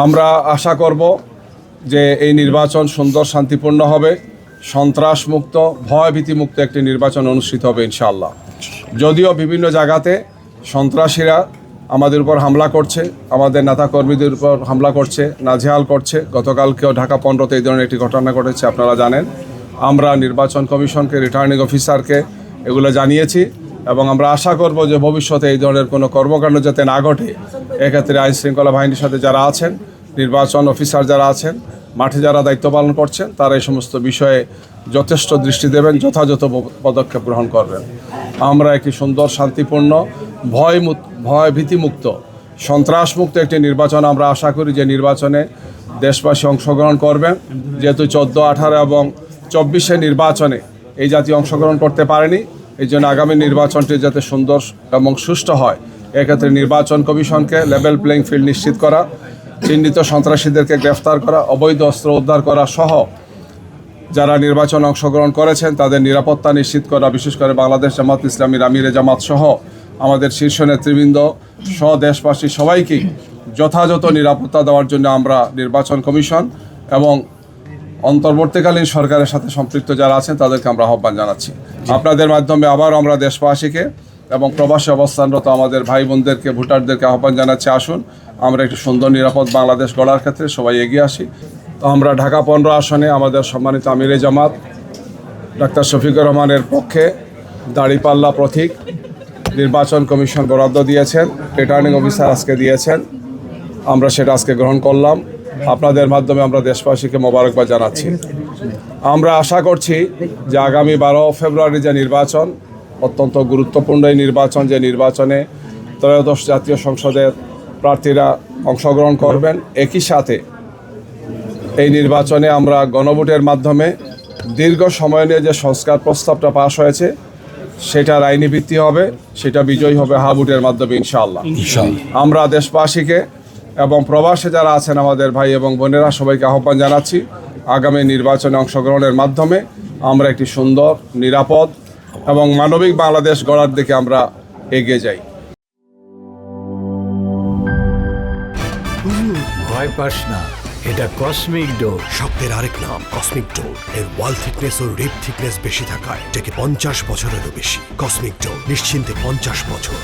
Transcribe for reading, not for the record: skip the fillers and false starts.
আমরা আশা করব যে এই নির্বাচন সুন্দর শান্তিপূর্ণ হবে, সন্ত্রাসমুক্ত, ভয়ভীতিমুক্ত একটি নির্বাচন অনুষ্ঠিত হবে ইনশাআল্লাহ। যদিও বিভিন্ন জায়গাতে সন্ত্রাসীরা আমাদের উপর হামলা করছে, আমাদের নেতাকর্মীদের উপর হামলা করছে, নাজেহাল করছে। গতকালকেও ঢাকা 15-তে এই ধরনের একটি ঘটনা ঘটেছে, আপনারা জানেন। আমরা নির্বাচন কমিশনকে, রিটার্নিং অফিসারকে এগুলো জানিয়েছি এবং আমরা আশা করব যে ভবিষ্যতে এই ধরনের কোনো কর্মকাণ্ড যাতে না ঘটে। এক্ষেত্রে আইনশৃঙ্খলা বাহিনীর সাথে যারা আছেন, নির্বাচন অফিসার যারা আছেন, মাঠে যারা দায়িত্ব পালন করছেন, তারা এই সমস্ত বিষয়ে যথেষ্ট দৃষ্টি দেবেন, যথাযথ পদক্ষেপ গ্রহণ করবেন। আমরা একটি সুন্দর, শান্তিপূর্ণ, ভয়ভীতিমুক্ত, সন্ত্রাসমুক্ত একটি নির্বাচন আমরা আশা করি, যে নির্বাচনে দেশবাসী অংশগ্রহণ করবেন। যেহেতু 14, 18 এবং 24 নির্বাচনে এই জাতীয় অংশগ্রহণ করতে পারেনি, এই জন্য আগামী নির্বাচনটি যাতে সুন্দর এবং সুষ্ঠু হয়, এক্ষেত্রে নির্বাচন কমিশনকে লেভেল প্লেইং ফিল্ড নিশ্চিত করা, চিহ্নিত সন্ত্রাসীদেরকে গ্রেফতার করা, অবৈধ অস্ত্র উদ্ধার করা সহ যারা নির্বাচনে অংশগ্রহণ করেছেন তাদের নিরাপত্তা নিশ্চিত করা, বিশেষ করে বাংলাদেশ জামাত ইসলামীর আমিরে জামাত সহ আমাদের শীর্ষ নেতৃবৃন্দ সহ দেশবাসী সবাইকেই যথাযথ নিরাপত্তা দেওয়ার জন্য আমরা নির্বাচন কমিশন এবং অন্তর্বর্তীকালীন সরকারের সাথে সম্পৃক্ত যারা আছেন তাদেরকে আমরা আহ্বান জানাচ্ছি। আপনাদের মাধ্যমে আবার আমরা দেশবাসীকে এবং প্রবাসী অবস্থানরত আমাদের ভাই বোনদেরকে, ভোটারদেরকে আহ্বান জানাচ্ছি, আসুন আমরা একটি সুন্দর নিরাপদ বাংলাদেশ গড়ার ক্ষেত্রে সবাই এগিয়ে আসি। তো আমরা ঢাকা 15 আসনে আমাদের সম্মানিত আমিরে জামাত ডাক্তার শফিকুর রহমানের পক্ষে দাঁড়িপাল্লা প্রতীক নির্বাচন কমিশন বরাদ্দ দিয়েছেন, রিটার্নিং অফিসার আজকে দিয়েছেন, আমরা সেটা আজকে গ্রহণ করলাম। আপনাদের মাধ্যমে আমরা দেশবাসীকে মোবারকবাদ জানাচ্ছি। আমরা আশা করছি যে আগামী 12 ফেব্রুয়ারি যে নির্বাচন, অত্যন্ত গুরুত্বপূর্ণ এই নির্বাচন, যে নির্বাচনে ত্রয়োদশ জাতীয় সংসদের প্রার্থীরা অংশগ্রহণ করবেন। একই সাথে এই নির্বাচনে আমরা গণভোটের মাধ্যমে দীর্ঘ সময় নিয়ে যে সংস্কার প্রস্তাবটা পাশ হয়েছে সেটার আইনি ভিত্তি হবে, সেটা বিজয়ী হবে হা ভোটের মাধ্যমে ইনশাআল্লাহ। আমরা দেশবাসীকে এবং প্রবাসে যারা আছেন আমাদের ভাই এবং বোনেরা সবাইকে আহ্বান জানাচ্ছি, আগামী নির্বাচনে অংশগ্রহণের মাধ্যমে আমরা একটি সুন্দর, নিরাপদ এবং মানবিক বাংলাদেশ গড়ার দিকে আমরা এগিয়ে যাই। ভয় পাস না, এটা কসমিক ডোর। শব্দের আরেক নাম কসমিক ডোর। এর ওয়াল থিকনেস ও রিপ থিকনেস বেশি থাকায় এটাকে 50 বছরেরও বেশি। কসমিক ডোর, নিশ্চিন্তে 50 বছর।